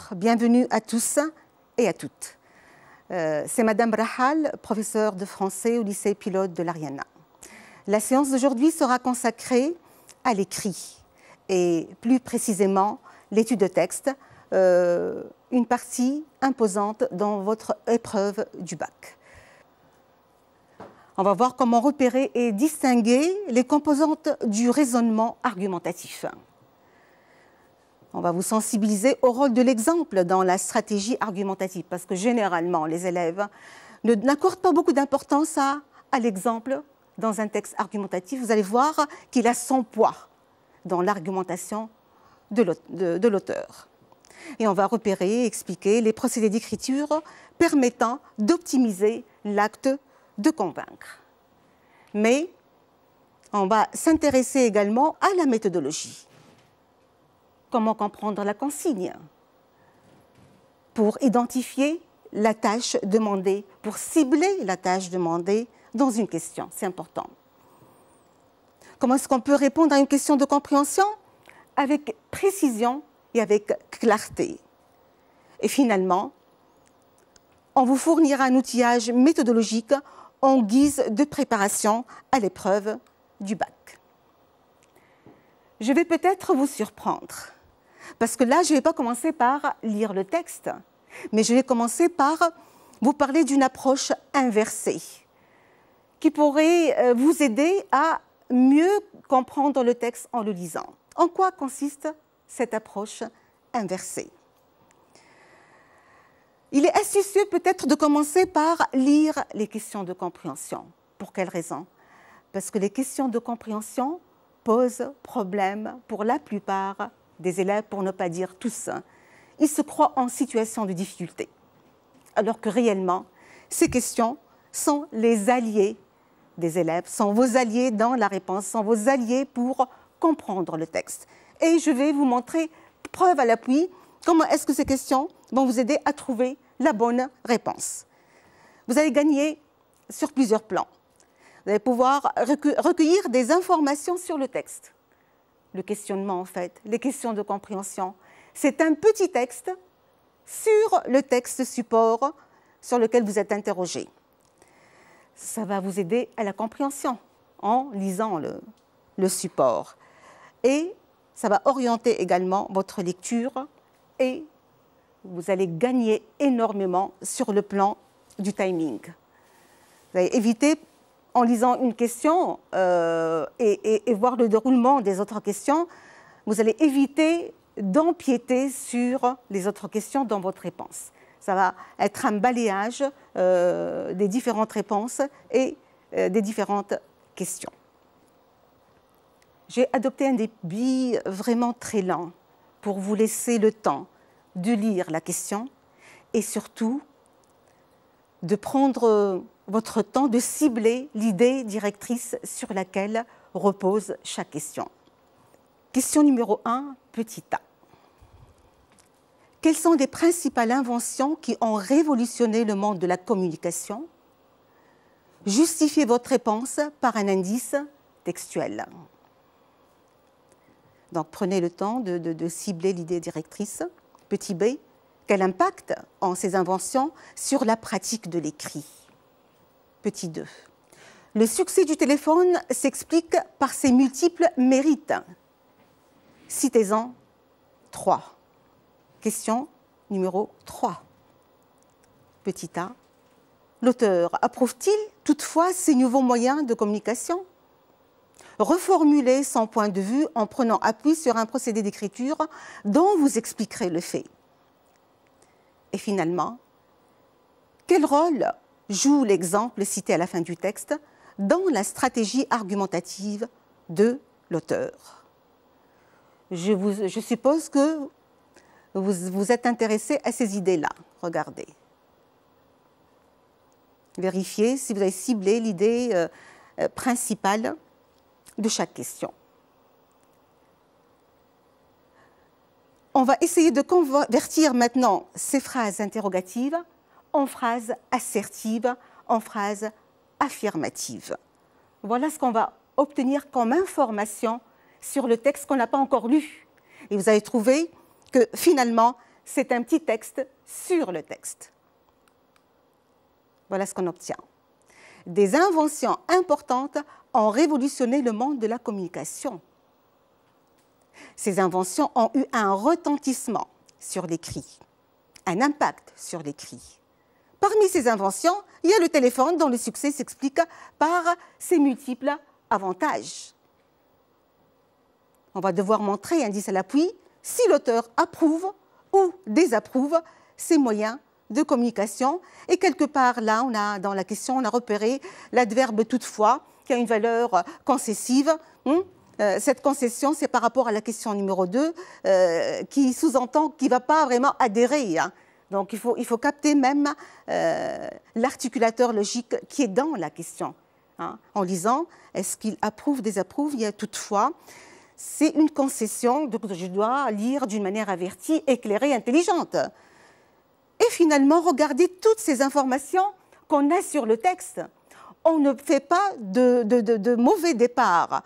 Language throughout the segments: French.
Bonjour, bienvenue à tous et à toutes. C'est Madame Rahal, professeure de français au lycée pilote de l'Ariana. La séance d'aujourd'hui sera consacrée à l'écrit et plus précisément l'étude de texte, une partie imposante dans votre épreuve du bac. On va voir comment repérer et distinguer les composantes du raisonnement argumentatif. On va vous sensibiliser au rôle de l'exemple dans la stratégie argumentative, parce que généralement, les élèves n'accordent pas beaucoup d'importance à l'exemple dans un texte argumentatif. Vous allez voir qu'il a son poids dans l'argumentation de l'auteur. Et on va repérer et expliquer les procédés d'écriture permettant d'optimiser l'acte de convaincre. Mais on va s'intéresser également à la méthodologie. Comment comprendre la consigne pour identifier la tâche demandée, pour cibler la tâche demandée dans une question, c'est important. Comment est-ce qu'on peut répondre à une question de compréhension avec précision et avec clarté. Et finalement, on vous fournira un outillage méthodologique en guise de préparation à l'épreuve du bac. Je vais peut-être vous surprendre, parce que là, je ne vais pas commencer par lire le texte, mais je vais commencer par vous parler d'une approche inversée qui pourrait vous aider à mieux comprendre le texte en le lisant. En quoi consiste cette approche inversée? Il est astucieux peut-être de commencer par lire les questions de compréhension. Pour quelle raison? Parce que les questions de compréhension posent problème pour la plupart des élèves, pour ne pas dire tous. Ils se croient en situation de difficulté, alors que réellement, ces questions sont les alliés des élèves, sont vos alliés dans la réponse, sont vos alliés pour comprendre le texte. Et je vais vous montrer, preuve à l'appui, comment est-ce que ces questions vont vous aider à trouver la bonne réponse. Vous allez gagner sur plusieurs plans. Vous allez pouvoir recueillir des informations sur le texte. Le questionnement, en fait, les questions de compréhension. C'est un petit texte sur le texte support sur lequel vous êtes interrogé. Ça va vous aider à la compréhension en lisant le support. Et ça va orienter également votre lecture et vous allez gagner énormément sur le plan du timing. Vous allez éviter, en lisant une question et voir le déroulement des autres questions, vous allez éviter d'empiéter sur les autres questions dans votre réponse. Ça va être un balayage des différentes réponses et des différentes questions. J'ai adopté un débit vraiment très lent pour vous laisser le temps de lire la question et surtout de prendre votre temps de cibler l'idée directrice sur laquelle repose chaque question. Question numéro 1, petit a. Quelles sont les principales inventions qui ont révolutionné le monde de la communication? Justifiez votre réponse par un indice textuel. Donc prenez le temps de cibler l'idée directrice. Petit b, quel impact ont ces inventions sur la pratique de l'écrit? Petit 2. Le succès du téléphone s'explique par ses multiples mérites. Citez-en 3. Question numéro 3. Petit a. L'auteur approuve-t-il toutefois ces nouveaux moyens de communication? Reformulez son point de vue en prenant appui sur un procédé d'écriture dont vous expliquerez le fait. Et finalement, quel rôle joue l'exemple cité à la fin du texte dans la stratégie argumentative de l'auteur? Je suppose que vous êtes intéressé à ces idées-là. Regardez. Vérifiez si vous avez ciblé l'idée principale de chaque question. On va essayer de convertir maintenant ces phrases interrogatives en phrases assertives, en phrases affirmatives. Voilà ce qu'on va obtenir comme information sur le texte qu'on n'a pas encore lu. Et vous allez trouver que finalement, c'est un petit texte sur le texte. Voilà ce qu'on obtient. Des inventions importantes ont révolutionné le monde de la communication. Ces inventions ont eu un retentissement sur l'écrit, un impact sur l'écrit. Parmi ces inventions, il y a le téléphone dont le succès s'explique par ses multiples avantages. On va devoir montrer, indice à l'appui, si l'auteur approuve ou désapprouve ces moyens de communication. Et quelque part, là, dans la question, on a repéré l'adverbe toutefois, qui a une valeur concessive. Cette concession, c'est par rapport à la question numéro 2, qui sous-entend qu'il ne va pas vraiment adhérer. Donc, il faut capter même l'articulateur logique qui est dans la question. En lisant, est-ce qu'il approuve, désapprouve? Il y a toutefois. C'est une concession, donc je dois lire d'une manière avertie, éclairée, intelligente. Et finalement, regardez toutes ces informations qu'on a sur le texte. On ne fait pas de mauvais départ.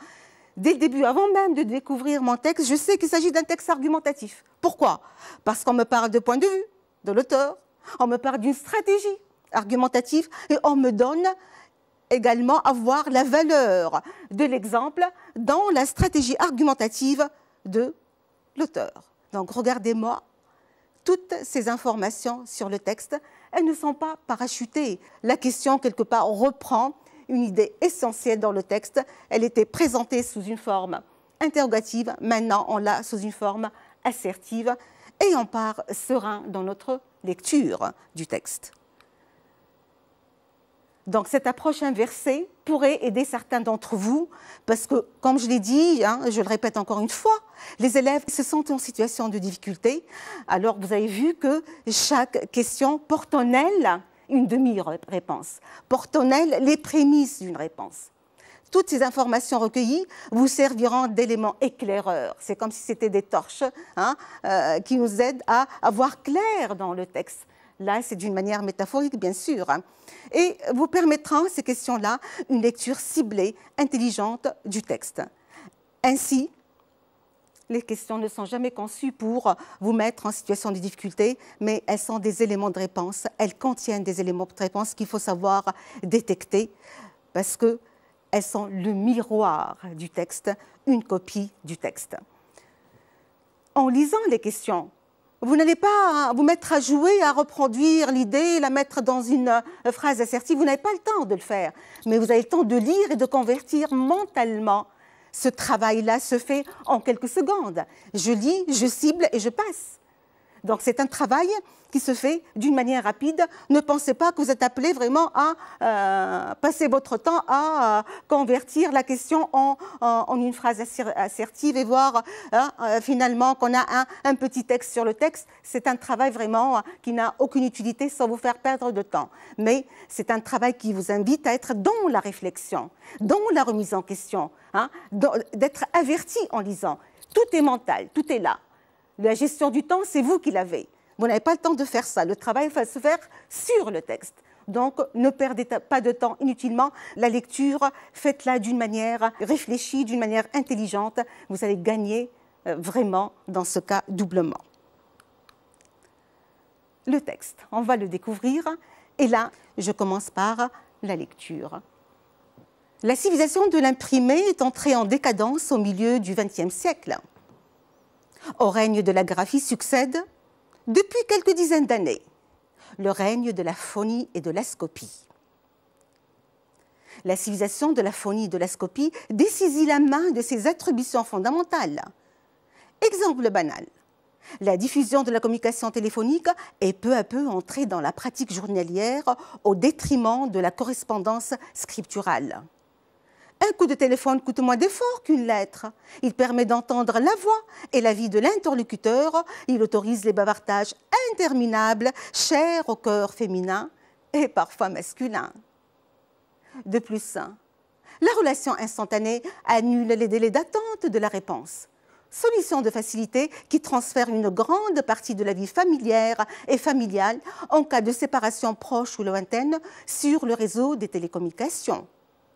Dès le début, avant même de découvrir mon texte, je sais qu'il s'agit d'un texte argumentatif. Pourquoi? Parce qu'on me parle de point de vue de l'auteur, on me parle d'une stratégie argumentative et on me donne également à voir la valeur de l'exemple dans la stratégie argumentative de l'auteur. Donc regardez-moi, toutes ces informations sur le texte, elles ne sont pas parachutées. La question, quelque part, reprend une idée essentielle dans le texte. Elle était présentée sous une forme interrogative, maintenant on l'a sous une forme assertive et on part serein dans notre lecture du texte. Donc cette approche inversée pourrait aider certains d'entre vous parce que, comme je l'ai dit, je le répète encore une fois, les élèves se sentent en situation de difficulté. Alors vous avez vu que chaque question porte en elle une demi-réponse, porte en elle les prémices d'une réponse. Toutes ces informations recueillies vous serviront d'éléments éclaireurs. C'est comme si c'était des torches qui nous aident à voir clair dans le texte. Là, c'est d'une manière métaphorique, bien sûr. Et vous permettront, ces questions-là, une lecture ciblée, intelligente du texte. Ainsi, les questions ne sont jamais conçues pour vous mettre en situation de difficulté, mais elles sont des éléments de réponse. Elles contiennent des éléments de réponse qu'il faut savoir détecter parce qu'elles sont le miroir du texte, une copie du texte. En lisant les questions, vous n'allez pas vous mettre à jouer, à reproduire l'idée, la mettre dans une phrase assertive. Vous n'avez pas le temps de le faire, mais vous avez le temps de lire et de convertir mentalement. Ce travail-là se fait en quelques secondes. Je lis, je cible et je passe. Donc c'est un travail qui se fait d'une manière rapide. Ne pensez pas que vous êtes appelé vraiment à passer votre temps à convertir la question en une phrase assertive et voir finalement qu'on a un petit texte sur le texte. C'est un travail vraiment qui n'a aucune utilité sans vous faire perdre de temps. Mais c'est un travail qui vous invite à être dans la réflexion, dans la remise en question, d'être averti en lisant. Tout est mental, tout est là. La gestion du temps, c'est vous qui l'avez. Vous n'avez pas le temps de faire ça. Le travail va se faire sur le texte. Donc, ne perdez pas de temps inutilement. La lecture, faites-la d'une manière réfléchie, d'une manière intelligente. Vous allez gagner vraiment, dans ce cas, doublement. Le texte, on va le découvrir. Et là, je commence par la lecture. La civilisation de l'imprimé est entrée en décadence au milieu du XXe siècle. Au règne de la graphie succède, depuis quelques dizaines d'années, le règne de la phonie et de la scopie. La civilisation de la phonie et de la scopie dessaisit la main de ses attributions fondamentales. Exemple banal, la diffusion de la communication téléphonique est peu à peu entrée dans la pratique journalière au détriment de la correspondance scripturale. Un coup de téléphone coûte moins d'effort qu'une lettre. Il permet d'entendre la voix et la vie de l'interlocuteur. Il autorise les bavardages interminables, chers au cœur féminin et parfois masculin. De plus, la relation instantanée annule les délais d'attente de la réponse. Solution de facilité qui transfère une grande partie de la vie familière et familiale en cas de séparation proche ou lointaine sur le réseau des télécommunications.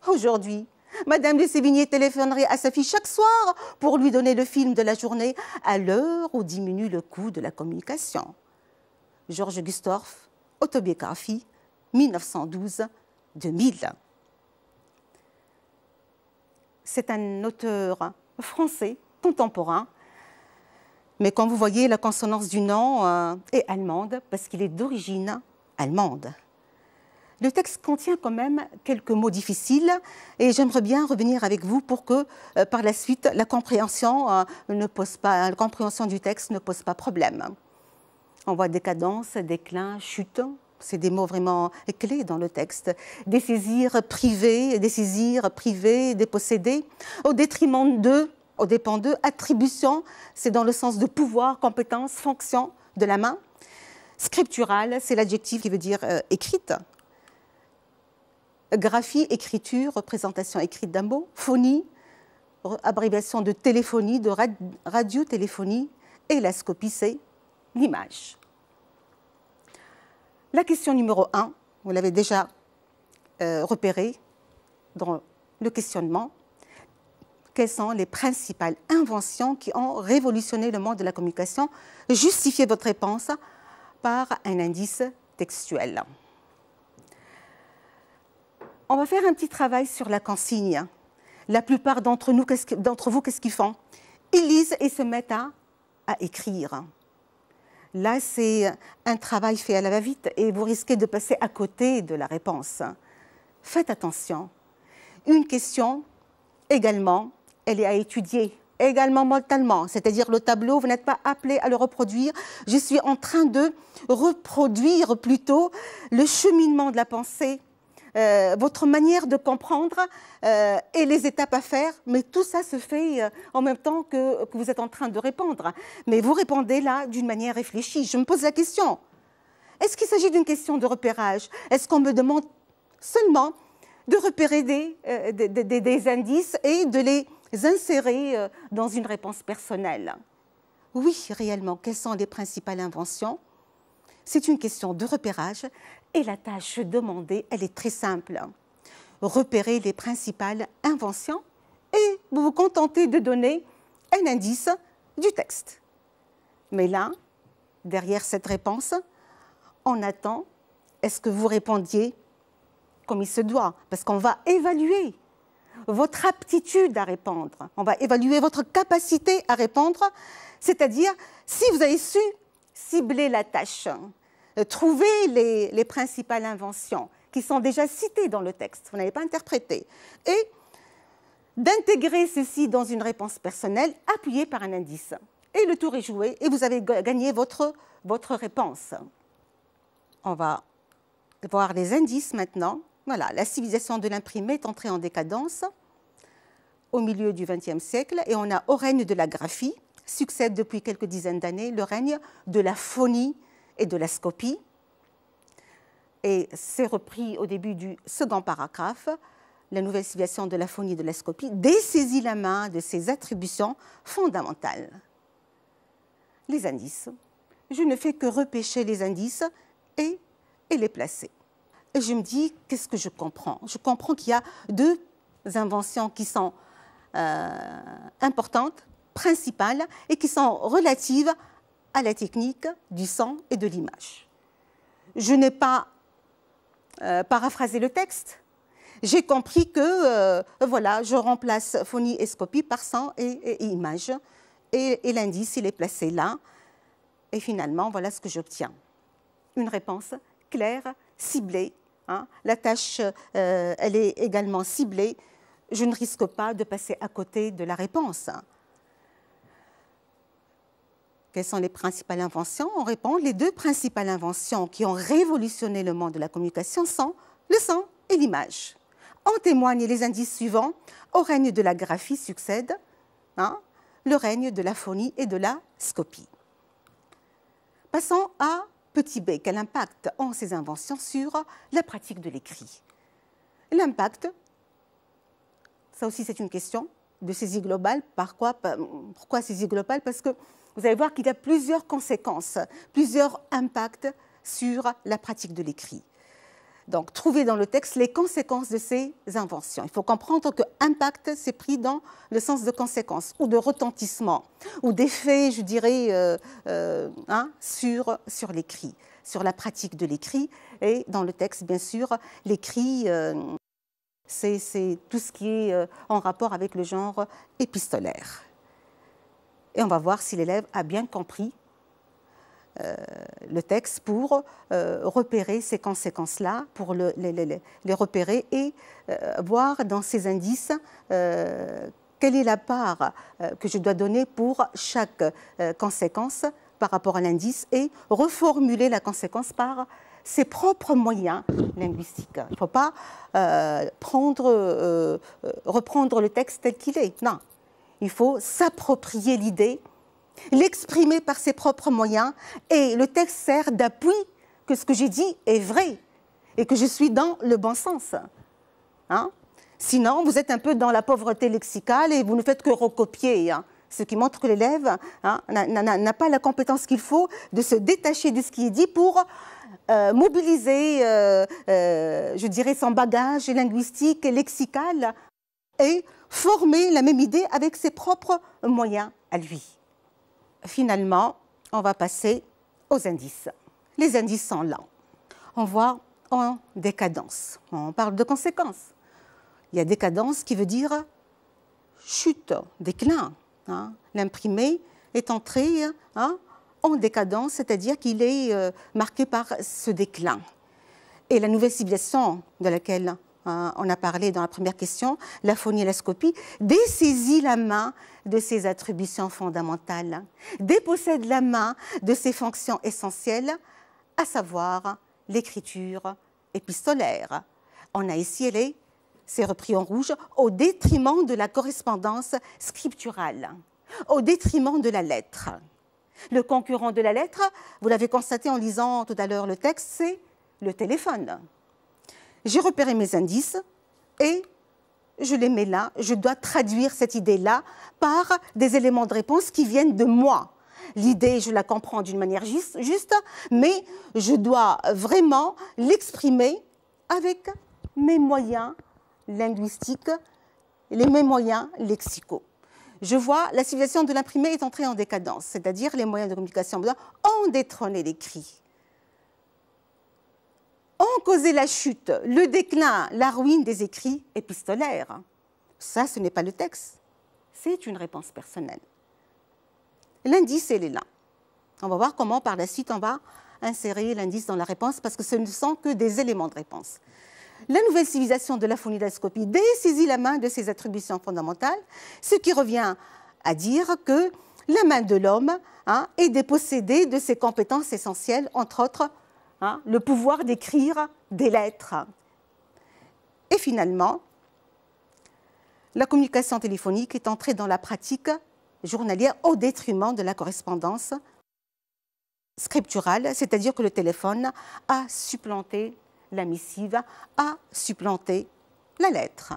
Aujourd'hui, Madame de Sévigné téléphonerait à sa fille chaque soir pour lui donner le film de la journée à l'heure où diminue le coût de la communication. Georges Gustorf, autobiographie, 1912-2000. C'est un auteur français, contemporain, mais comme vous voyez, la consonance du nom est allemande parce qu'il est d'origine allemande. Le texte contient quand même quelques mots difficiles et j'aimerais bien revenir avec vous pour que par la suite la compréhension du texte ne pose pas problème. On voit décadence, déclin, chute, c'est des mots vraiment clés dans le texte. Désaisir privé, dépossédé, au détriment d'eux, au dépend d'eux. Attribution, c'est dans le sens de pouvoir, compétence, fonction de la main. Scriptural, c'est l'adjectif qui veut dire écrite. Graphie, écriture, représentation écrite d'un mot. Phonie, abréviation de téléphonie, de radiotéléphonie. Et la scopie, c'est l'image. La question numéro 1, vous l'avez déjà repérée dans le questionnement. Quelles sont les principales inventions qui ont révolutionné le monde de la communication? Justifiez votre réponse par un indice textuel. On va faire un petit travail sur la consigne. La plupart d'entre vous, qu'est-ce qu'ils font? Ils lisent et se mettent à écrire. Là, c'est un travail fait à la va-vite et vous risquez de passer à côté de la réponse. Faites attention. Une question, également, elle est à étudier, également mentalement, c'est-à-dire le tableau, vous n'êtes pas appelé à le reproduire. Je suis en train de reproduire plutôt le cheminement de la pensée, votre manière de comprendre et les étapes à faire, mais tout ça se fait en même temps que vous êtes en train de répondre. Mais vous répondez là d'une manière réfléchie. Je me pose la question, est-ce qu'il s'agit d'une question de repérage? Est-ce qu'on me demande seulement de repérer des indices et de les insérer dans une réponse personnelle? Oui, réellement, quelles sont les principales inventions? C'est une question de repérage et la tâche demandée, elle est très simple. Repérer les principales inventions et vous vous contentez de donner un indice du texte. Mais là, derrière cette réponse, on attend, est-ce que vous répondiez comme il se doit? Parce qu'on va évaluer votre aptitude à répondre. On va évaluer votre capacité à répondre, c'est-à-dire si vous avez su cibler la tâche, trouver les principales inventions qui sont déjà citées dans le texte, vous n'avez pas interprété, et d'intégrer ceci dans une réponse personnelle appuyée par un indice. Et le tour est joué et vous avez gagné votre réponse. On va voir les indices maintenant. Voilà, la civilisation de l'imprimé est entrée en décadence au milieu du XXe siècle et on a au règne de la graphie, succède depuis quelques dizaines d'années le règne de la phonie et de la scopie. Et c'est repris au début du second paragraphe. La nouvelle civilisation de la phonie et de la scopie dessaisit la main de ses attributions fondamentales. Les indices. Je ne fais que repêcher les indices et les placer. Et je me dis, qu'est-ce que je comprends? Je comprends qu'il y a deux inventions qui sont importantes, principales, et qui sont relatives à la technique du son et de l'image. Je n'ai pas paraphrasé le texte. J'ai compris que voilà, je remplace phonie et scopie par son et image. Et l'indice, il est placé là. Et finalement, voilà ce que j'obtiens. Une réponse claire, ciblée. Hein. La tâche, elle est également ciblée. Je ne risque pas de passer à côté de la réponse. Quelles sont les principales inventions? On répond, les deux principales inventions qui ont révolutionné le monde de la communication sont le son et l'image. En témoignent les indices suivants. Au règne de la graphie succède le règne de la phonie et de la scopie. Passons à petit b. Quel impact ont ces inventions sur la pratique de l'écrit? L'impact, ça aussi c'est une question de saisie globale. Pourquoi saisie globale? Parce que vous allez voir qu'il y a plusieurs conséquences, plusieurs impacts sur la pratique de l'écrit. Donc, trouver dans le texte les conséquences de ces inventions. Il faut comprendre que impact, c'est pris dans le sens de conséquence ou de retentissement ou d'effet, je dirais, sur l'écrit, sur la pratique de l'écrit. Et dans le texte, bien sûr, l'écrit, c'est tout ce qui est en rapport avec le genre épistolaire. Et on va voir si l'élève a bien compris le texte pour repérer ces conséquences-là, pour les repérer et voir dans ces indices quelle est la part que je dois donner pour chaque conséquence par rapport à l'indice et reformuler la conséquence par ses propres moyens linguistiques. Il ne faut pas reprendre le texte tel qu'il est. Non, il faut s'approprier l'idée, l'exprimer par ses propres moyens, et le texte sert d'appui que ce que j'ai dit est vrai et que je suis dans le bon sens. Hein? Sinon, vous êtes un peu dans la pauvreté lexicale et vous ne faites que recopier, hein, ce qui montre que l'élève n'a pas la compétence qu'il faut de se détacher de ce qui est dit pour mobiliser, je dirais, son bagage linguistique et lexical et former la même idée avec ses propres moyens à lui. Finalement, on va passer aux indices. Les indices sont là. On voit en décadence. On parle de conséquences. Il y a décadence qui veut dire chute, déclin. Hein. L'imprimé est entré en décadence, c'est-à-dire qu'il est marqué par ce déclin. Et la nouvelle civilisation de laquelle on a parlé dans la première question, la phonie et la scopie, dessaisit la main de ses attributions fondamentales, dépossède la main de ses fonctions essentielles, à savoir l'écriture épistolaire. On a ici, c'est repris en rouge, au détriment de la correspondance scripturale, au détriment de la lettre. Le concurrent de la lettre, vous l'avez constaté en lisant tout à l'heure le texte, c'est le téléphone. J'ai repéré mes indices et je les mets là. Je dois traduire cette idée-là par des éléments de réponse qui viennent de moi. L'idée, je la comprends d'une manière juste, mais je dois vraiment l'exprimer avec mes moyens linguistiques, mes moyens lexicaux. Je vois la civilisation de l'imprimé est entrée en décadence, c'est-à-dire les moyens de communication ont détrôné l'écrit. Ont causé la chute, le déclin, la ruine des écrits épistolaires. Ça, ce n'est pas le texte, c'est une réponse personnelle. L'indice, il est là. On va voir comment, par la suite, on va insérer l'indice dans la réponse, parce que ce ne sont que des éléments de réponse. La nouvelle civilisation de la phonie et de la scopie dessaisit la main de ses attributions fondamentales, ce qui revient à dire que la main de l'homme est dépossédée de ses compétences essentielles, entre autres, le pouvoir d'écrire des lettres. Et finalement, la communication téléphonique est entrée dans la pratique journalière au détriment de la correspondance scripturale, c'est-à-dire que le téléphone a supplanté la missive, a supplanté la lettre.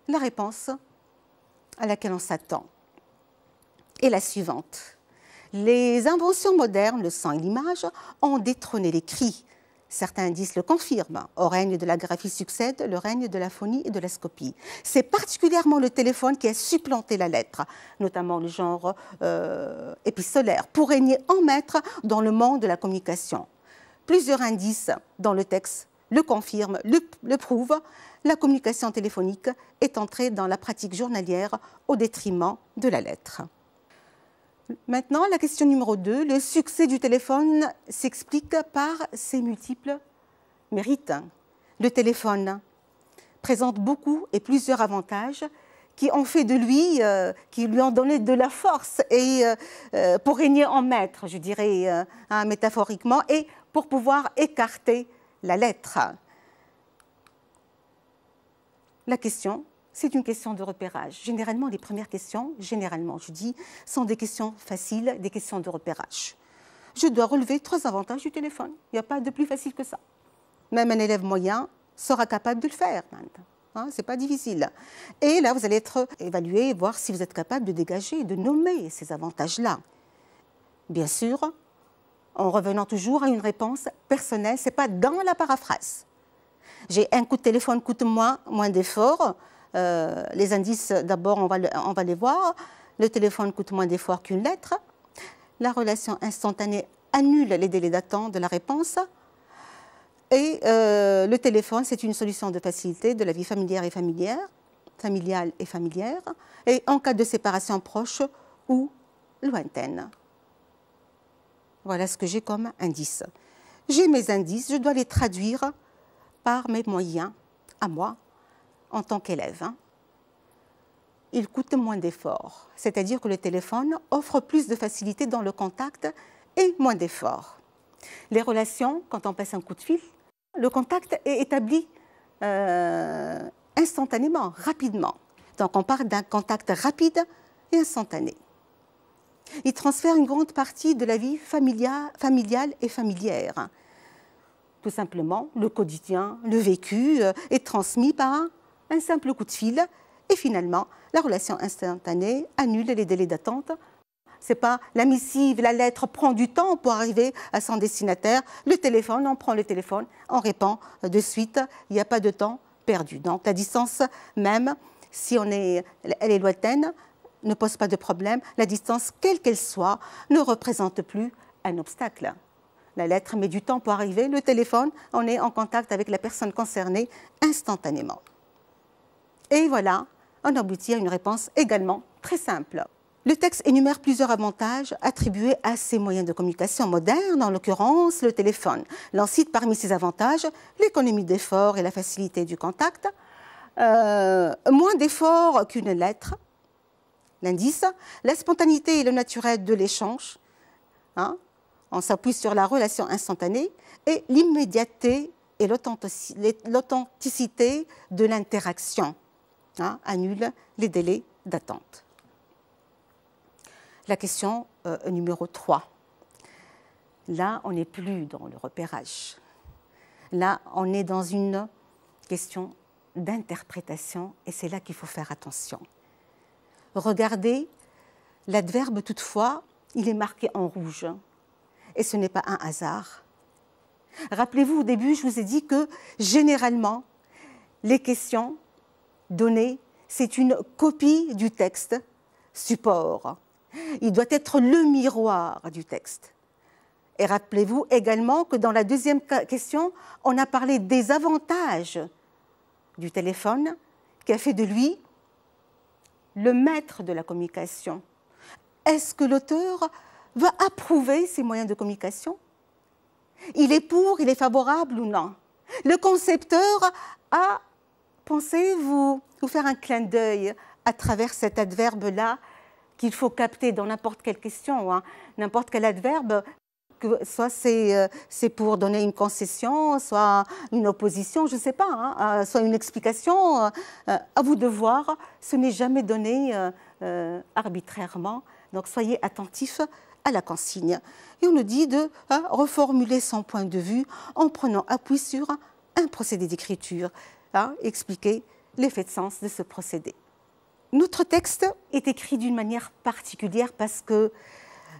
La réponse à laquelle on s'attend est la suivante. Les inventions modernes, le son et l'image, ont détrôné l'écrit. Certains indices le confirment. Au règne de la graphie succède le règne de la phonie et de la scopie. C'est particulièrement le téléphone qui a supplanté la lettre, notamment le genre épistolaire, pour régner en maître dans le monde de la communication. Plusieurs indices dans le texte le confirment, le prouvent. La communication téléphonique est entrée dans la pratique journalière au détriment de la lettre. Maintenant, la question numéro 2. Le succès du téléphone s'explique par ses multiples mérites. Le téléphone présente beaucoup et plusieurs avantages qui ont fait de lui, qui lui ont donné de la force et pour régner en maître, je dirais métaphoriquement, et pour pouvoir écarter la lettre. La question, c'est une question de repérage. Généralement, les premières questions, je dis, sont des questions faciles, des questions de repérage. Je dois relever 3 avantages du téléphone. Il n'y a pas de plus facile que ça. Même un élève moyen sera capable de le faire. Ce n'est pas difficile. Et là, vous allez être évalué et voir si vous êtes capable de dégager et de nommer ces avantages-là. Bien sûr, en revenant toujours à une réponse personnelle, ce n'est pas dans la paraphrase. J'ai un coup de téléphone coûte moins d'efforts. Les indices, d'abord, on va les voir. Le téléphone coûte moins d'efforts qu'une lettre. La relation instantanée annule les délais d'attente de la réponse. Et le téléphone, c'est une solution de facilité de la vie familiale et familière, et en cas de séparation proche ou lointaine. Voilà ce que j'ai comme indice. J'ai mes indices, je dois les traduire par mes moyens, à moi, en tant qu'élève. Il coûte moins d'efforts, c'est-à-dire que le téléphone offre plus de facilité dans le contact et moins d'efforts. Les relations, quand on passe un coup de fil, le contact est établi instantanément, rapidement. Donc on parle d'un contact rapide et instantané. Il transfère une grande partie de la vie familiale et familière. Tout simplement, le quotidien, le vécu est transmis par un simple coup de fil et finalement, la relation instantanée annule les délais d'attente. Ce n'est pas la missive, la lettre prend du temps pour arriver à son destinataire. Le téléphone, on prend le téléphone, on répond de suite, il n'y a pas de temps perdu. Donc la distance, même si elle est lointaine, ne pose pas de problème. La distance, quelle qu'elle soit, ne représente plus un obstacle. La lettre met du temps pour arriver. Le téléphone, on est en contact avec la personne concernée instantanément. Et voilà, on aboutit à une réponse également très simple. Le texte énumère plusieurs avantages attribués à ces moyens de communication modernes, en l'occurrence le téléphone. L'on cite parmi ces avantages l'économie d'effort et la facilité du contact, moins d'efforts qu'une lettre, l'indice, la spontanéité et le naturel de l'échange, on s'appuie sur la relation instantanée, et l'immédiateté et l'authenticité de l'interaction, annule les délais d'attente. La question numéro 3. Là, on n'est plus dans le repérage. Là, on est dans une question d'interprétation et c'est là qu'il faut faire attention. Regardez, l'adverbe toutefois, il est marqué en rouge et ce n'est pas un hasard. Rappelez-vous, au début, je vous ai dit que généralement, les questions données, c'est une copie du texte support. Il doit être le miroir du texte. Et rappelez-vous également que dans la deuxième question, on a parlé des avantages du téléphone qui a fait de lui le maître de la communication. Est-ce que l'auteur va approuver ces moyens de communication? Il est pour, il est favorable ou non? Le concepteur a pensé vous faire un clin d'œil à travers cet adverbe-là qu'il faut capter dans n'importe quelle question, n'importe quel adverbe, que soit c'est pour donner une concession, soit une opposition, je ne sais pas, soit une explication. À vous de voir, ce n'est jamais donné arbitrairement. Donc soyez attentifs à la consigne. Et on nous dit de reformuler son point de vue en prenant appui sur un procédé d'écriture, expliquer l'effet de sens de ce procédé. Notre texte est écrit d'une manière particulière parce que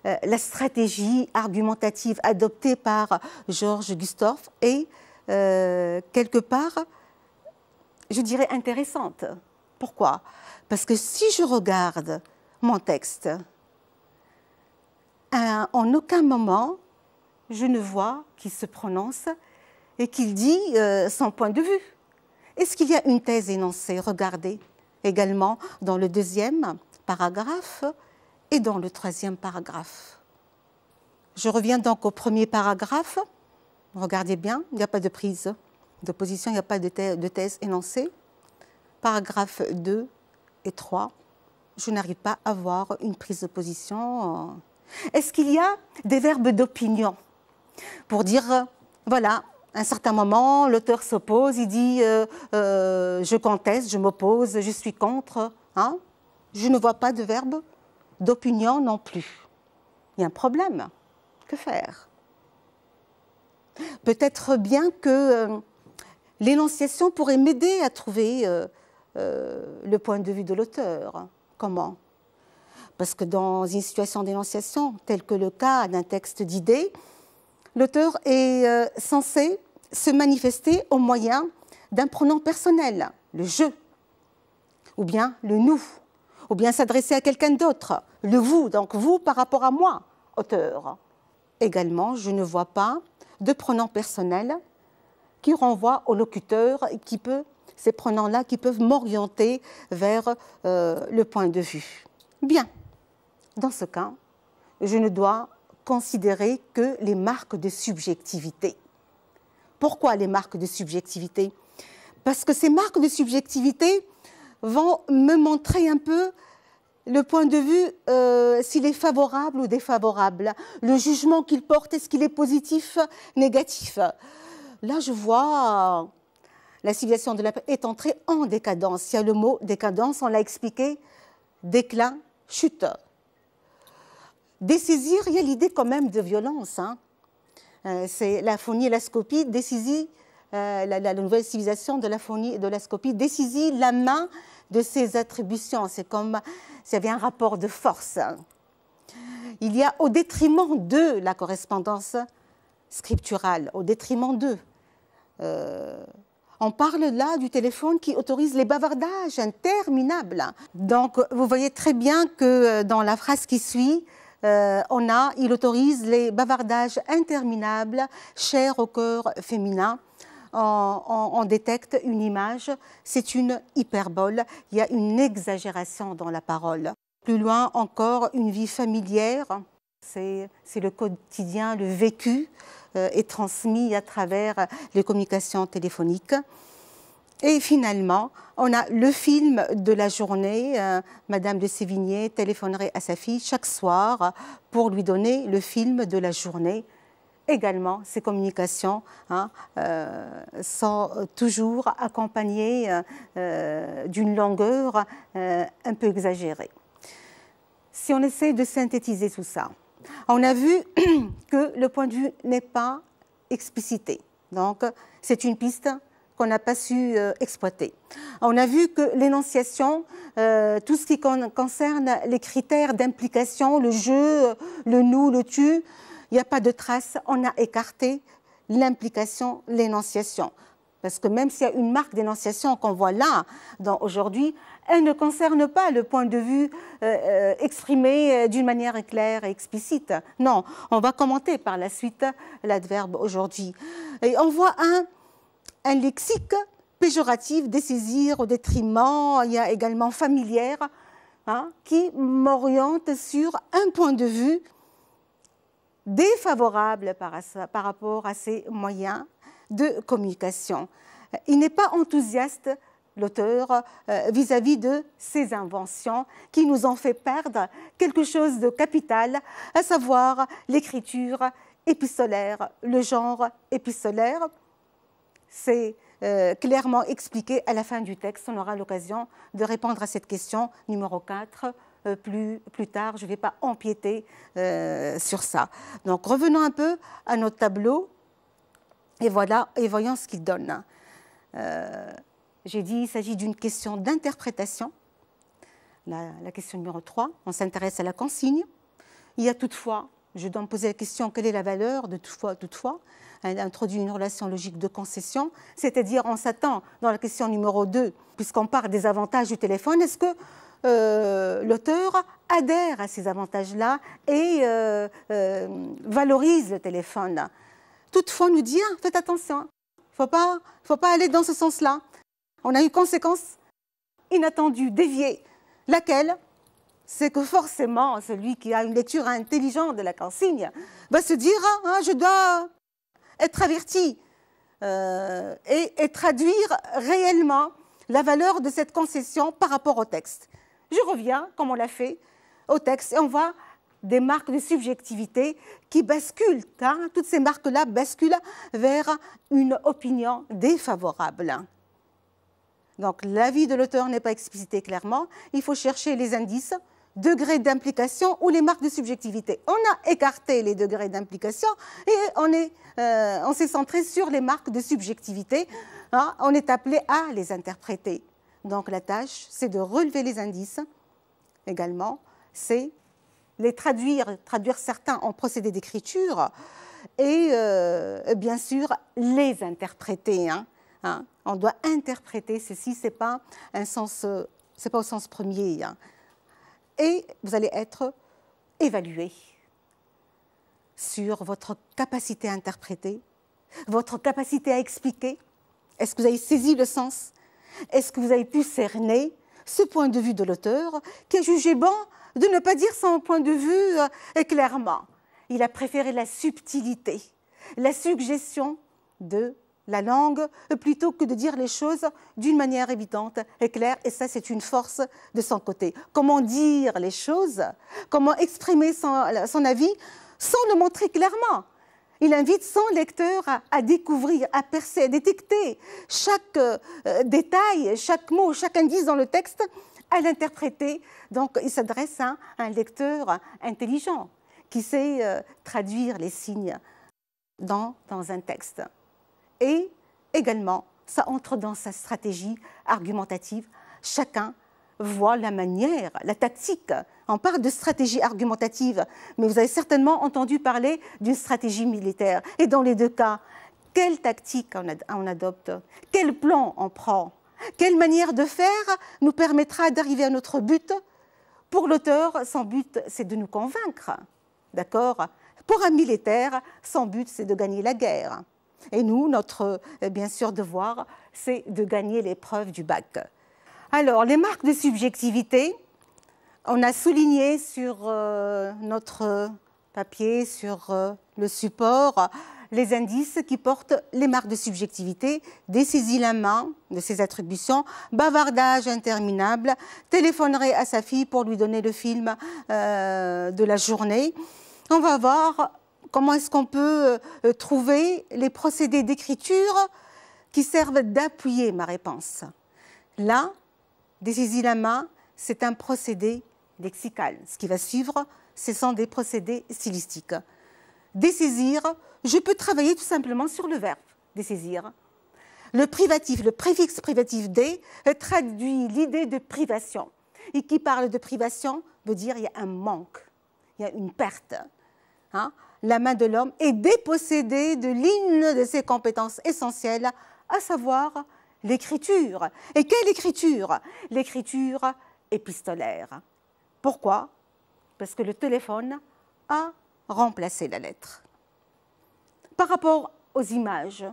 la stratégie argumentative adoptée par Georges Gustorf est quelque part, je dirais, intéressante. Pourquoi? Parce que si je regarde mon texte, en aucun moment, je ne vois qu'il se prononce et qu'il dit son point de vue. Est-ce qu'il y a une thèse énoncée? Regardez. Également dans le deuxième paragraphe et dans le troisième paragraphe. Je reviens donc au premier paragraphe. Regardez bien, il n'y a pas de prise de position, il n'y a pas de thèse énoncée. Paragraphe 2 et 3, je n'arrive pas à voir une prise de position. Est-ce qu'il y a des verbes d'opinion pour dire, voilà, à un certain moment, l'auteur s'oppose, il dit je conteste, je m'oppose, je suis contre. Je ne vois pas de verbe d'opinion non plus. Il y a un problème. Que faire? Peut-être bien que l'énonciation pourrait m'aider à trouver le point de vue de l'auteur. Comment? Parce que dans une situation d'énonciation, telle que le cas d'un texte d'idées, l'auteur est censé se manifester au moyen d'un pronom personnel, le « je », ou bien le « nous », ou bien s'adresser à quelqu'un d'autre, le « vous », donc « vous » par rapport à moi, auteur. Également, je ne vois pas de pronom personnel qui renvoie au locuteur, ces pronoms-là qui peuvent m'orienter vers le point de vue. Bien, dans ce cas, je ne dois considérer que les marques de subjectivité. Pourquoi les marques de subjectivité? Parce que ces marques de subjectivité vont me montrer un peu le point de vue, s'il est favorable ou défavorable, le jugement qu'il porte, est-ce qu'il est positif, négatif. Là, je vois la civilisation de la paix est entrée en décadence. Il y a le mot décadence, on l'a expliqué, déclin, chute. Dessaisir, il y a l'idée quand même de violence. Hein. C'est la phonie et la scopie, dessaisit, la nouvelle civilisation de la phonie et de la scopie, dessaisit la main de ses attributions. C'est comme s'il y avait un rapport de force. Il y a au détriment de la correspondance scripturale, au détriment d'eux. On parle là du téléphone qui autorise les bavardages interminables. Donc, vous voyez très bien que dans la phrase qui suit, il autorise les bavardages interminables, chers au cœur féminin. On détecte une image, c'est une hyperbole, il y a une exagération dans la parole. Plus loin encore, une vie familière, c'est le quotidien, le vécu est transmis à travers les communications téléphoniques. Et finalement, on a le film de la journée. Madame de Sévigné téléphonerait à sa fille chaque soir pour lui donner le film de la journée. Également, ces communications sont toujours accompagnées d'une longueur un peu exagérée. Si on essaie de synthétiser tout ça, on a vu que le point de vue n'est pas explicité. Donc, c'est une piste qu'on n'a pas su exploiter. On a vu que l'énonciation, tout ce qui concerne les critères d'implication, le je, le nous, le tu, il n'y a pas de trace, on a écarté l'implication, l'énonciation. Parce que même s'il y a une marque d'énonciation qu'on voit là, aujourd'hui, elle ne concerne pas le point de vue exprimé d'une manière claire et explicite. Non, on va commenter par la suite l'adverbe aujourd'hui. Et on voit un lexique péjoratif, dessaisir au détriment, il y a également familière, qui m'oriente sur un point de vue défavorable par rapport à ces moyens de communication. Il n'est pas enthousiaste, l'auteur, vis-à-vis de ces inventions qui nous ont fait perdre quelque chose de capital, à savoir l'écriture épistolaire, le genre épistolaire. C'est clairement expliqué à la fin du texte. On aura l'occasion de répondre à cette question numéro 4 plus tard. Je ne vais pas empiéter sur ça. Donc revenons un peu à notre tableau et voilà, et voyons ce qu'il donne. J'ai dit qu'il s'agit d'une question d'interprétation. La question numéro 3, on s'intéresse à la consigne. Il y a toutefois, je dois me poser la question, quelle est la valeur de toutefois? Elle introduit une relation logique de concession, c'est-à-dire on s'attend dans la question numéro 2, puisqu'on parle des avantages du téléphone, est-ce que l'auteur adhère à ces avantages-là et valorise le téléphone? Toutefois, nous dit, faites attention, il ne faut pas aller dans ce sens-là. On a une conséquence inattendue, déviée, laquelle, c'est que forcément, celui qui a une lecture intelligente de la consigne va se dire, je dois être averti et traduire réellement la valeur de cette concession par rapport au texte. Je reviens, comme on l'a fait, au texte et on voit des marques de subjectivité qui basculent. Toutes ces marques-là basculent vers une opinion défavorable. Donc l'avis de l'auteur n'est pas explicité clairement. Il faut chercher les indices, degrés d'implication ou les marques de subjectivité. On a écarté les degrés d'implication et on s'est centré sur les marques de subjectivité. On est appelé à les interpréter. Donc la tâche, c'est de relever les indices. Également, c'est les traduire certains en procédé d'écriture et bien sûr les interpréter. On doit interpréter ceci, c'est pas au sens premier. Et vous allez être évalué sur votre capacité à interpréter, votre capacité à expliquer. Est-ce que vous avez saisi le sens? Est-ce que vous avez pu cerner ce point de vue de l'auteur qui a jugé bon de ne pas dire son point de vue clairement? Il a préféré la subtilité, la suggestion de la langue plutôt que de dire les choses d'une manière évidente et claire. Et ça, c'est une force de son côté. Comment dire les choses, comment exprimer son avis sans le montrer clairement. Il invite son lecteur à découvrir, à percer, à détecter chaque détail, chaque mot, chaque indice dans le texte, à l'interpréter. Donc, il s'adresse à un lecteur intelligent qui sait traduire les signes dans un texte. Et également, ça entre dans sa stratégie argumentative. Chacun voit la manière, la tactique. On parle de stratégie argumentative, mais vous avez certainement entendu parler d'une stratégie militaire. Et dans les deux cas, quelle tactique on adopte? Quel plan on prend? Quelle manière de faire nous permettra d'arriver à notre but? Pour l'auteur, son but, c'est de nous convaincre. D'accord? Pour un militaire, son but, c'est de gagner la guerre. Et nous, notre, bien sûr, devoir, c'est de gagner l'épreuve du bac. Alors, les marques de subjectivité, on a souligné sur notre papier, sur le support, les indices qui portent les marques de subjectivité, des saisies la main de ses attributions, bavardage interminable, téléphonerait à sa fille pour lui donner le film de la journée. On va voir comment est-ce qu'on peut trouver les procédés d'écriture qui servent d'appuyer ma réponse. Là, dessaisir la main, c'est un procédé lexical. Ce qui va suivre, ce sont des procédés stylistiques. Dessaisir, je peux travailler tout simplement sur le verbe dessaisir. Le privatif, le préfixe privatif des, traduit l'idée de privation. Et qui parle de privation veut dire il y a un manque, il y a une perte. La main de l'homme est dépossédée de l'une de ses compétences essentielles, à savoir l'écriture. Et quelle écriture? L'écriture épistolaire. Pourquoi? Parce que le téléphone a remplacé la lettre. Par rapport aux images,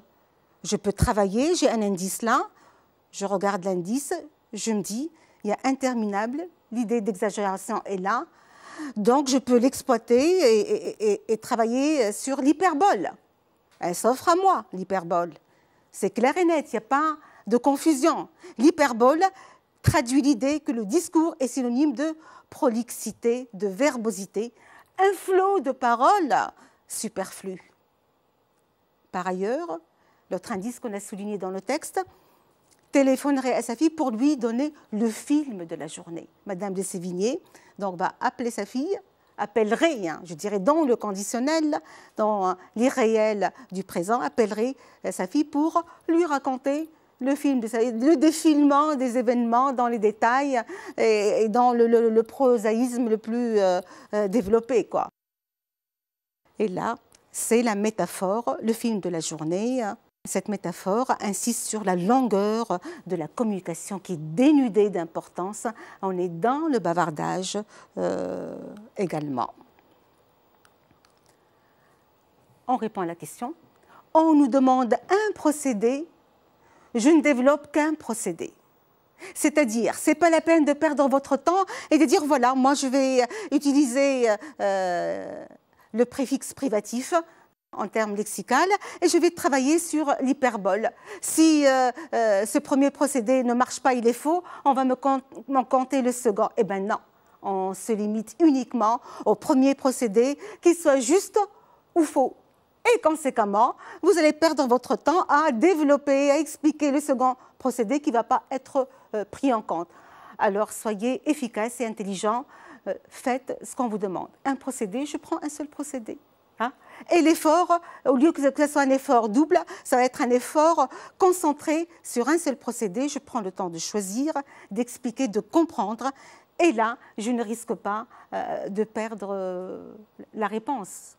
je peux travailler, j'ai un indice là, je regarde l'indice, je me dis, il y a interminable, l'idée d'exagération est là, donc je peux l'exploiter et travailler sur l'hyperbole. Elle s'offre à moi, l'hyperbole. C'est clair et net, il n'y a pas de confusion. L'hyperbole traduit l'idée que le discours est synonyme de prolixité, de verbosité, un flot de paroles superflues. Par ailleurs, l'autre indice qu'on a souligné dans le texte, téléphonerait à sa fille pour lui donner le film de la journée. Madame de Sévigné donc, va appeler sa fille, appellerait, je dirais dans le conditionnel, dans l'irréel du présent, appellerait sa fille pour lui raconter le film, le défilement des événements dans les détails et dans le prosaïsme le plus développé, quoi. Et là, c'est la métaphore, le film de la journée. Cette métaphore insiste sur la longueur de la communication qui est dénudée d'importance. On est dans le bavardage également. On répond à la question. On nous demande un procédé. Je ne développe qu'un procédé. C'est-à-dire, ce n'est pas la peine de perdre votre temps et de dire, voilà, moi je vais utiliser le préfixe privatif en termes lexicaux et je vais travailler sur l'hyperbole. Si ce premier procédé ne marche pas, il est faux, on va m'en compter le second. Eh bien non, on se limite uniquement au premier procédé, qu'il soit juste ou faux. Et conséquemment, vous allez perdre votre temps à développer, à expliquer le second procédé qui ne va pas être pris en compte. Alors soyez efficace et intelligent, faites ce qu'on vous demande. Un procédé, je prends un seul procédé. Et l'effort, au lieu que ce soit un effort double, ça va être un effort concentré sur un seul procédé. Je prends le temps de choisir, d'expliquer, de comprendre. Et là, je ne risque pas de perdre la réponse.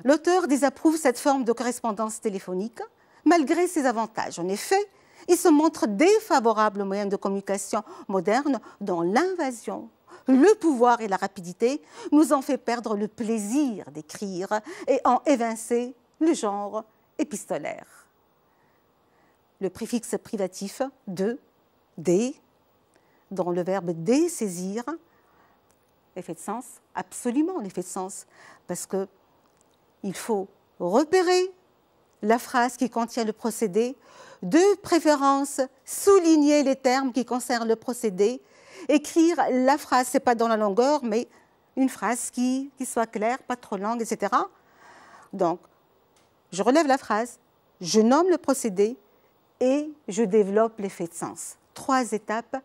L'auteur désapprouve cette forme de correspondance téléphonique, malgré ses avantages. En effet, il se montre défavorable aux moyens de communication modernes dont l'invasion, le pouvoir et la rapidité nous ont fait perdre le plaisir d'écrire et ont évincé le genre épistolaire. Le préfixe privatif de, des, dont le verbe dessaisir, l'effet de sens, absolument l'effet de sens, parce qu'il faut repérer la phrase qui contient le procédé, de préférence souligner les termes qui concernent le procédé, écrire la phrase, ce n'est pas dans la longueur, mais une phrase qui soit claire, pas trop longue, etc. Donc, je relève la phrase, je nomme le procédé et je développe l'effet de sens. 3 étapes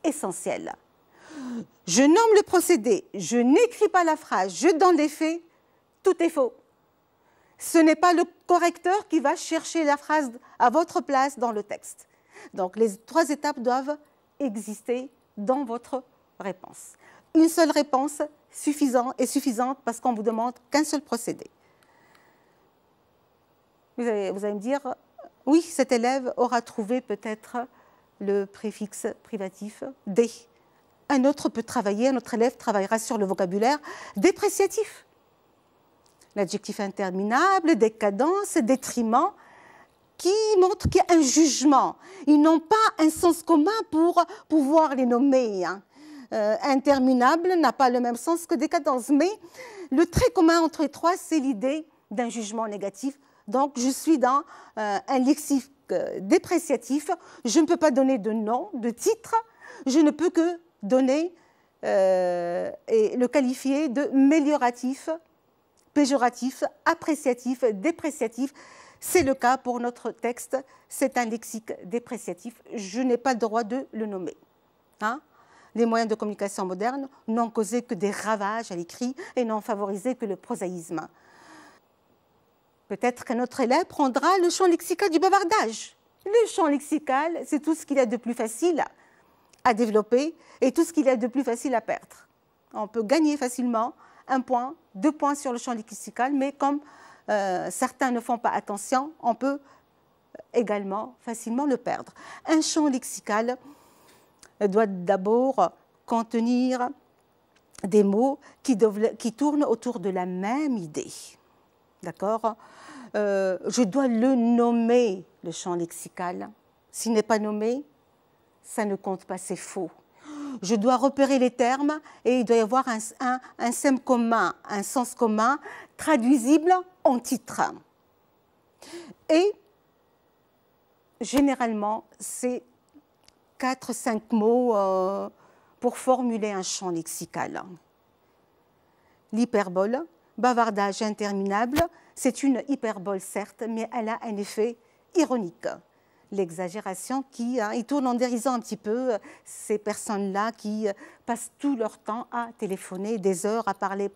essentielles. Je nomme le procédé, je n'écris pas la phrase, je donne l'effet, tout est faux. Ce n'est pas le correcteur qui va chercher la phrase à votre place dans le texte. Donc, les 3 étapes doivent exister dans votre réponse. Une seule réponse est suffisante parce qu'on vous demande qu'un seul procédé. Vous allez me dire, oui, cet élève aura trouvé peut-être le préfixe privatif « des ». Un autre élève travaillera sur le vocabulaire dépréciatif. L'adjectif interminable, décadence, détriment, qui montre qu'il y a un jugement. Ils n'ont pas un sens commun pour pouvoir les nommer. Interminable n'a pas le même sens que décadence. Mais le trait commun entre les 3, c'est l'idée d'un jugement négatif. Donc, je suis dans un lexique dépréciatif. Je ne peux pas donner de nom, de titre. Je ne peux que donner et le qualifier de mélioratif, péjoratif, appréciatif, dépréciatif. C'est le cas pour notre texte. C'est un lexique dépréciatif. Je n'ai pas le droit de le nommer. Les moyens de communication modernes n'ont causé que des ravages à l'écrit et n'ont favorisé que le prosaïsme. Peut-être qu'un autre élève prendra le champ lexical du bavardage. Le champ lexical, c'est tout ce qu'il y a de plus facile à développer et tout ce qu'il y a de plus facile à perdre. On peut gagner facilement 1 point, 2 points sur le champ lexical, mais comme certains ne font pas attention, on peut également facilement le perdre. Un champ lexical doit d'abord contenir des mots qui tournent autour de la même idée. D'accord ? Je dois le nommer, le champ lexical. S'il n'est pas nommé, ça ne compte pas, c'est faux. Je dois repérer les termes et il doit y avoir un sème commun, un sens commun, traduisible en titre. Et généralement, c'est 4-5 mots pour formuler un champ lexical. L'hyperbole, bavardage interminable, c'est une hyperbole certes, mais elle a un effet ironique. L'exagération il tourne en dérisant un petit peu ces personnes-là qui passent tout leur temps à téléphoner, des heures à parler.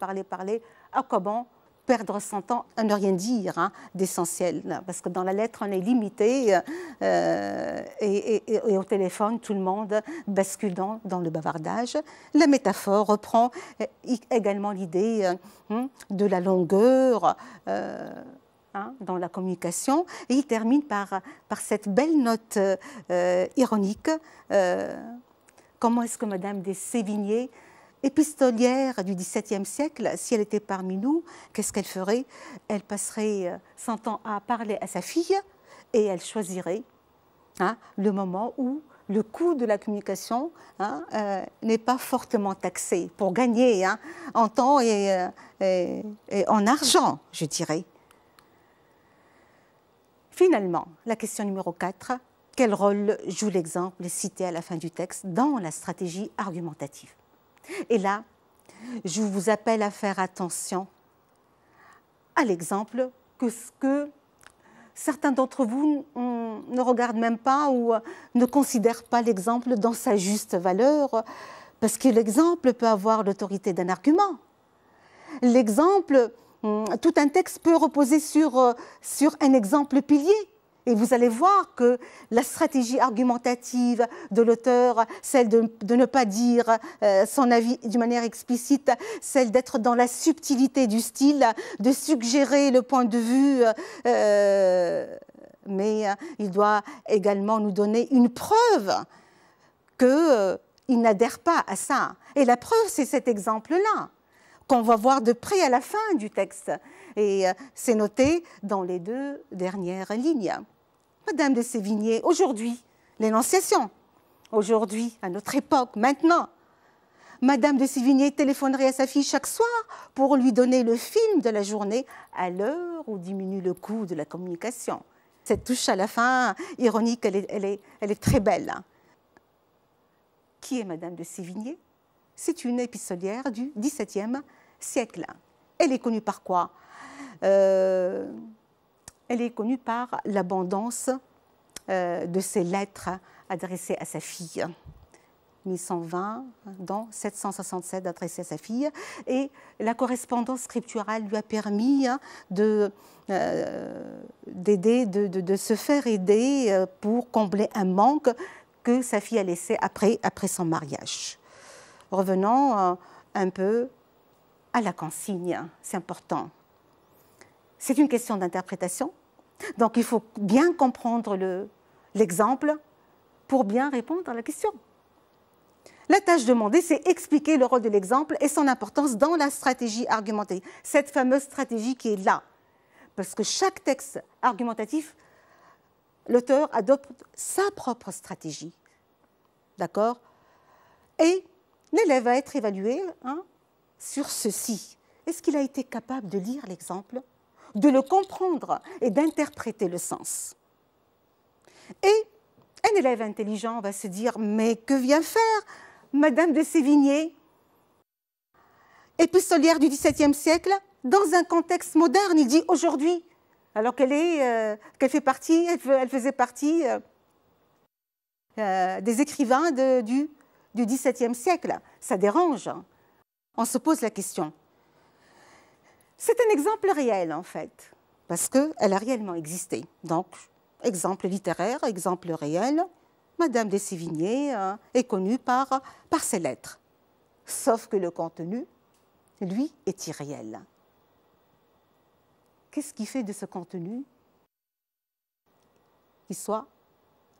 À quoi bon perdre son temps à ne rien dire d'essentiel? Parce que dans la lettre, on est limité et au téléphone, tout le monde bascule dans le bavardage. La métaphore reprend également l'idée de la longueur dans la communication, et il termine par cette belle note ironique. Comment est-ce que Madame de Sévigné, épistolière du XVIIe siècle, si elle était parmi nous, qu'est-ce qu'elle ferait? Elle passerait son temps à parler à sa fille et elle choisirait le moment où le coût de la communication n'est pas fortement taxé pour gagner en temps et en argent, je dirais. Finalement, la question numéro 4, quel rôle joue l'exemple cité à la fin du texte dans la stratégie argumentative? Et là, je vous appelle à faire attention à l'exemple que certains d'entre vous ne regardent même pas ou ne considèrent pas l'exemple dans sa juste valeur, parce que l'exemple peut avoir l'autorité d'un argument. L'exemple, tout un texte peut reposer sur un exemple pilier. Et vous allez voir que la stratégie argumentative de l'auteur, celle de ne pas dire son avis d'une manière explicite, celle d'être dans la subtilité du style, de suggérer le point de vue, mais il doit également nous donner une preuve qu'il n'adhère pas à ça. Et la preuve, c'est cet exemple-là, qu'on va voir de près à la fin du texte. Et c'est noté dans les 2 dernières lignes. Madame de Sévigné, aujourd'hui, l'énonciation, aujourd'hui, à notre époque, maintenant, Madame de Sévigné téléphonerait à sa fille chaque soir pour lui donner le film de la journée à l'heure où diminue le coût de la communication. Cette touche à la fin, ironique, elle est très belle. Qui est Madame de Sévigné? C'est une épistolière du XVIIe siècle. Elle est connue par quoi? Elle est connue par l'abondance de ses lettres adressées à sa fille. 1120, dont 767 adressées à sa fille. Et la correspondance scripturale lui a permis de se faire aider pour combler un manque que sa fille a laissé après son mariage. Revenons un peu à la consigne, c'est important. C'est une question d'interprétation, donc il faut bien comprendre l'exemple pour bien répondre à la question. La tâche demandée, c'est expliquer le rôle de l'exemple et son importance dans la stratégie argumentative, cette fameuse stratégie qui est là. Parce que chaque texte argumentatif, l'auteur adopte sa propre stratégie. D'accord? Et l'élève va être évalué sur ceci. Est-ce qu'il a été capable de lire l'exemple, de le comprendre et d'interpréter le sens? Et un élève intelligent va se dire, mais que vient faire Madame de Sévigné, épistolière du XVIIe siècle, dans un contexte moderne? Il dit aujourd'hui, alors qu'elle faisait partie des écrivains du XVIIe siècle. Ça dérange. On se pose la question. C'est un exemple réel, en fait, parce qu'elle a réellement existé. Donc, exemple littéraire, exemple réel, Madame de Sévigné est connue par ses lettres. Sauf que le contenu, lui, est irréel. Qu'est-ce qui fait de ce contenu qu'il soit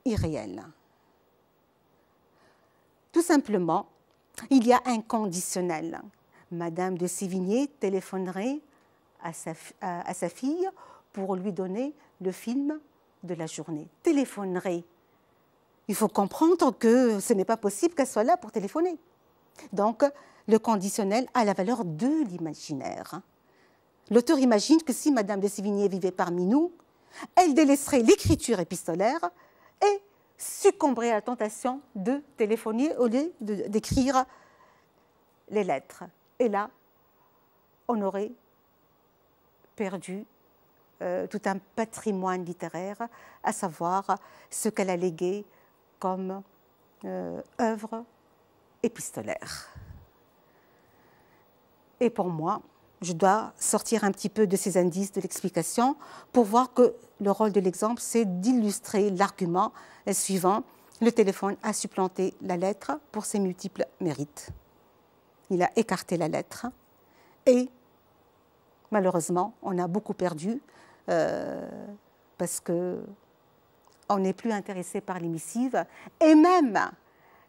irréel? Tout simplement, il y a un conditionnel. Madame de Sévigné téléphonerait à sa fille pour lui donner le film de la journée. Téléphonerait. Il faut comprendre que ce n'est pas possible qu'elle soit là pour téléphoner. Donc, le conditionnel a la valeur de l'imaginaire. L'auteur imagine que si Madame de Sévigné vivait parmi nous, elle délaisserait l'écriture épistolaire et succomberait à la tentation de téléphoner au lieu d'écrire les lettres. Et là, on aurait perdu tout un patrimoine littéraire, à savoir ce qu'elle a légué comme œuvre épistolaire. Et pour moi, je dois sortir un petit peu de ces indices de l'explication pour voir que le rôle de l'exemple, c'est d'illustrer l'argument suivant. Le téléphone a supplanté la lettre pour ses multiples mérites. Il a écarté la lettre et malheureusement, on a beaucoup perdu parce qu'on n'est plus intéressé par les missives. Et même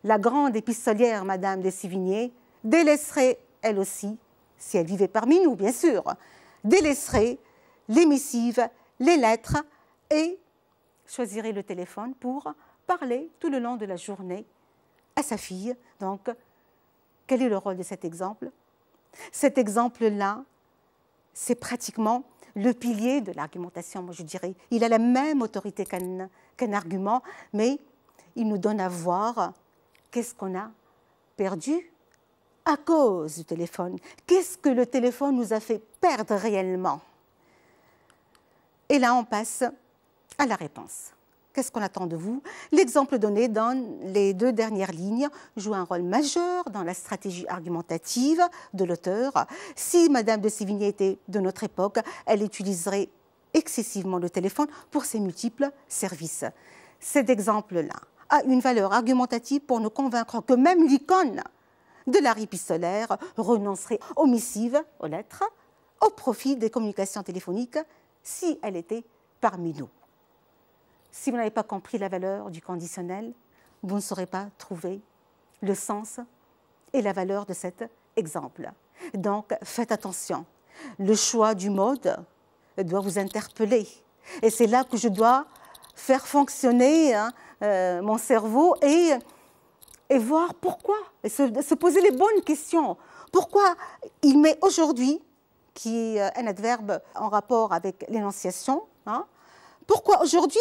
la grande épistolière Madame de Sévigné délaisserait, elle aussi, si elle vivait parmi nous, bien sûr, délaisserait les missives, les lettres et choisirait le téléphone pour parler tout le long de la journée à sa fille. Donc, quel est le rôle de cet exemple? Cet exemple-là, c'est pratiquement le pilier de l'argumentation, moi je dirais. Il a la même autorité qu'un argument, mais il nous donne à voir qu'est-ce qu'on a perdu à cause du téléphone. Qu'est-ce que le téléphone nous a fait perdre réellement? Et là, on passe à la réponse. Qu'est-ce qu'on attend de vous? L'exemple donné dans les 2 dernières lignes joue un rôle majeur dans la stratégie argumentative de l'auteur. Si Madame de Sévigné était de notre époque, elle utiliserait excessivement le téléphone pour ses multiples services. Cet exemple-là a une valeur argumentative pour nous convaincre que même l'icône de l'art épistolaire renoncerait aux missives, aux lettres, au profit des communications téléphoniques si elle était parmi nous. Si vous n'avez pas compris la valeur du conditionnel, vous ne saurez pas trouver le sens et la valeur de cet exemple. Donc, faites attention. Le choix du mode doit vous interpeller. Et c'est là que je dois faire fonctionner mon cerveau et voir pourquoi, et se poser les bonnes questions. Pourquoi il met aujourd'hui, qui est un adverbe en rapport avec l'énonciation, pourquoi aujourd'hui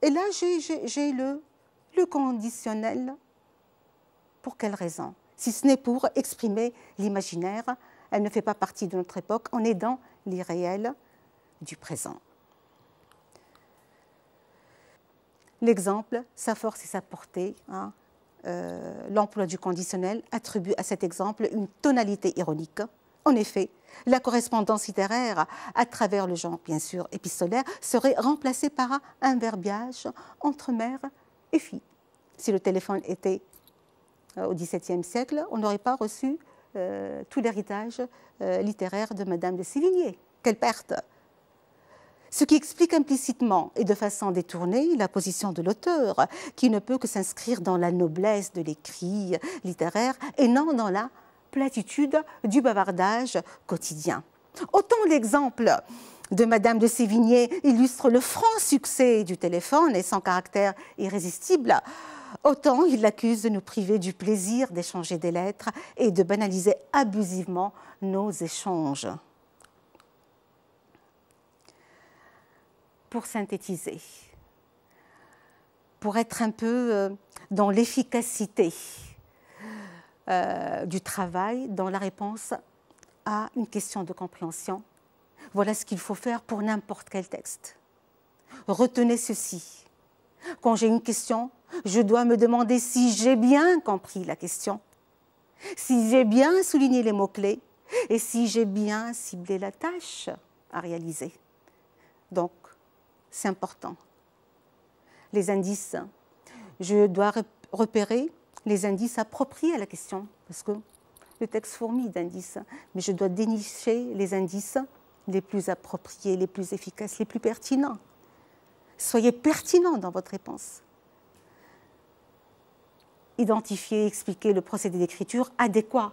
et là j'ai le conditionnel. Pour quelle raison? Si ce n'est pour exprimer l'imaginaire, elle ne fait pas partie de notre époque, on est dans l'irréel du présent. L'exemple, sa force et sa portée, l'emploi du conditionnel attribue à cet exemple une tonalité ironique. En effet, la correspondance littéraire, à travers le genre bien sûr épistolaire, serait remplacée par un verbiage entre mère et fille. Si le téléphone était au XVIIe siècle, on n'aurait pas reçu tout l'héritage littéraire de Madame de Sévigné. Quelle perte! Ce qui explique implicitement et de façon détournée la position de l'auteur, qui ne peut que s'inscrire dans la noblesse de l'écrit littéraire et non dans la platitude du bavardage quotidien. Autant l'exemple de Madame de Sévigné illustre le franc succès du téléphone et son caractère irrésistible, autant il l'accuse de nous priver du plaisir d'échanger des lettres et de banaliser abusivement nos échanges. Pour synthétiser, pour être un peu dans l'efficacité du travail, dans la réponse à une question de compréhension, voilà ce qu'il faut faire pour n'importe quel texte. Retenez ceci. Quand j'ai une question, je dois me demander si j'ai bien compris la question, si j'ai bien souligné les mots-clés et si j'ai bien ciblé la tâche à réaliser. Donc, c'est important. Les indices, je dois repérer les indices appropriés à la question, parce que le texte fourmille d'indices, mais je dois dénicher les indices les plus appropriés, les plus efficaces, les plus pertinents. Soyez pertinent dans votre réponse. Identifier, expliquer le procédé d'écriture adéquat.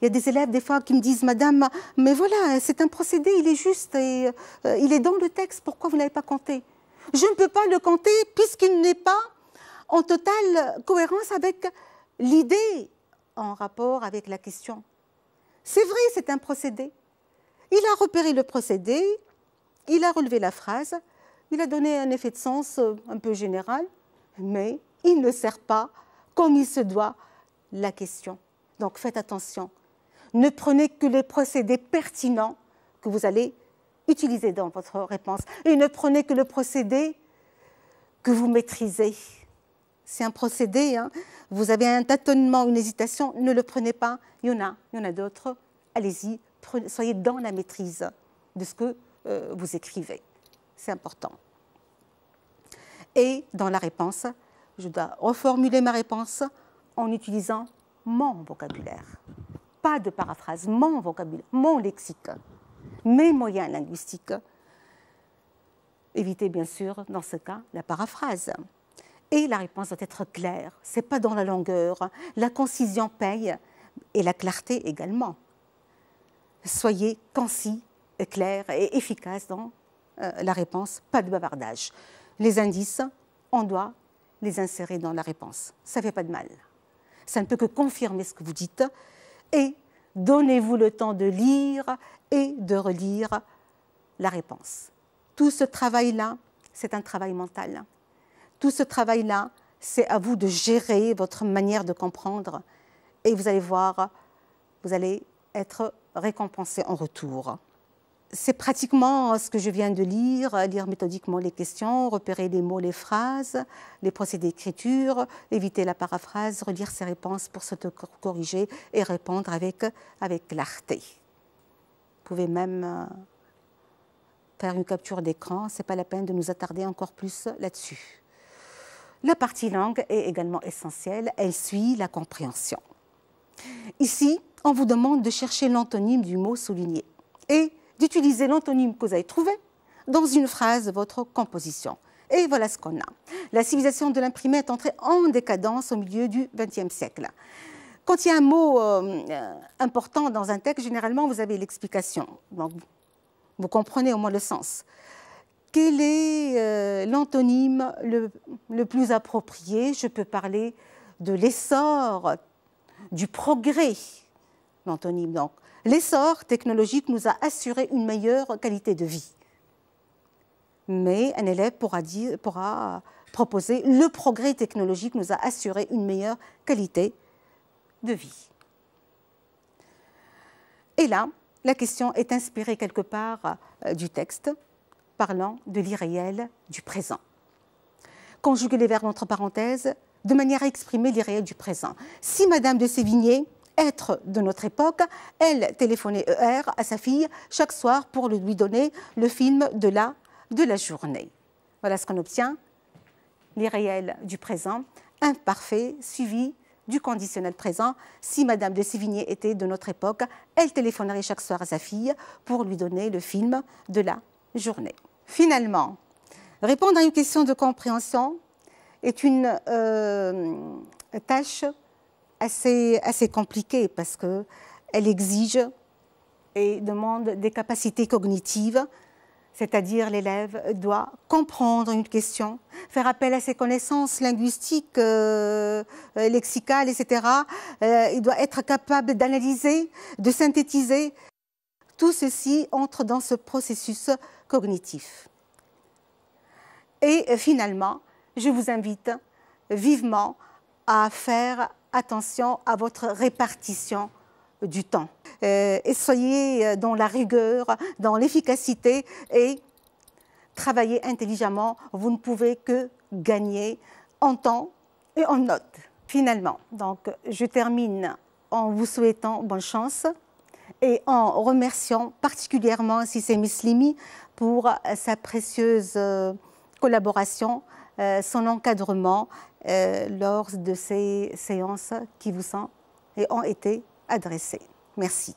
Il y a des élèves, des fois, qui me disent « Madame, mais voilà, c'est un procédé, il est juste, et il est dans le texte, pourquoi vous n'avez pas compté ?» Je ne peux pas le compter puisqu'il n'est pas en totale cohérence avec l'idée en rapport avec la question. C'est vrai, c'est un procédé. Il a repéré le procédé, il a relevé la phrase, il a donné un effet de sens un peu général, mais il ne sert pas, comme il se doit, la question. Donc faites attention. Ne prenez que les procédés pertinents que vous allez utiliser dans votre réponse. Et ne prenez que le procédé que vous maîtrisez. C'est un procédé, vous avez un tâtonnement, une hésitation, ne le prenez pas. Il y en a d'autres. Allez-y, soyez dans la maîtrise de ce que vous écrivez. C'est important. Et dans la réponse, je dois reformuler ma réponse en utilisant mon vocabulaire. Pas de paraphrase, mon vocabulaire, mon lexique, mes moyens linguistiques. Évitez bien sûr, dans ce cas, la paraphrase. Et la réponse doit être claire, ce n'est pas dans la longueur. La concision paye et la clarté également. Soyez concis, clair et efficace dans la réponse, pas de bavardage. Les indices, on doit les insérer dans la réponse. Ça ne fait pas de mal. Ça ne peut que confirmer ce que vous dites. Et donnez-vous le temps de lire et de relire la réponse. Tout ce travail-là, c'est un travail mental. Tout ce travail-là, c'est à vous de gérer votre manière de comprendre. Et vous allez voir, vous allez être récompensé en retour. C'est pratiquement ce que je viens de lire méthodiquement les questions, repérer les mots, les phrases, les procédés d'écriture, éviter la paraphrase, relire ses réponses pour s'auto-corriger et répondre avec clarté. Vous pouvez même faire une capture d'écran, ce n'est pas la peine de nous attarder encore plus là-dessus. La partie langue est également essentielle, elle suit la compréhension. Ici, on vous demande de chercher l'antonyme du mot souligné et d'utiliser l'antonyme que vous avez trouvé dans une phrase de votre composition. Et voilà ce qu'on a. La civilisation de l'imprimé est entrée en décadence au milieu du XXe siècle. Quand il y a un mot important dans un texte, généralement, vous avez l'explication. Donc, vous comprenez au moins le sens. Quel est l'antonyme le plus approprié? Je peux parler de l'essor, du progrès. L'antonyme, donc. L'essor technologique nous a assuré une meilleure qualité de vie. Mais un élève pourra proposer le progrès technologique nous a assuré une meilleure qualité de vie. Et là, la question est inspirée quelque part du texte parlant de l'irréel du présent. Conjuguer les verbes entre parenthèses de manière à exprimer l'irréel du présent. Si Madame de Sévigné, être de notre époque, elle téléphonait ER à sa fille chaque soir pour lui donner le film de la journée. Voilà ce qu'on obtient. L'irréel du présent, imparfait, suivi du conditionnel présent. Si Madame de Sévigné était de notre époque, elle téléphonerait chaque soir à sa fille pour lui donner le film de la journée. Finalement, répondre à une question de compréhension est une tâche assez compliquée parce qu'elle exige et demande des capacités cognitives, c'est-à-dire l'élève doit comprendre une question, faire appel à ses connaissances linguistiques, lexicales, etc. Il doit être capable d'analyser, de synthétiser. Tout ceci entre dans ce processus cognitif. Et finalement, je vous invite vivement à faire attention à votre répartition du temps. Et soyez dans la rigueur, dans l'efficacité et travaillez intelligemment. Vous ne pouvez que gagner en temps et en notes. Finalement, donc, je termine en vous souhaitant bonne chance et en remerciant particulièrement Cissé Mislimi pour sa précieuse collaboration, son encadrement lors de ces séances qui vous sont et ont été adressées. Merci.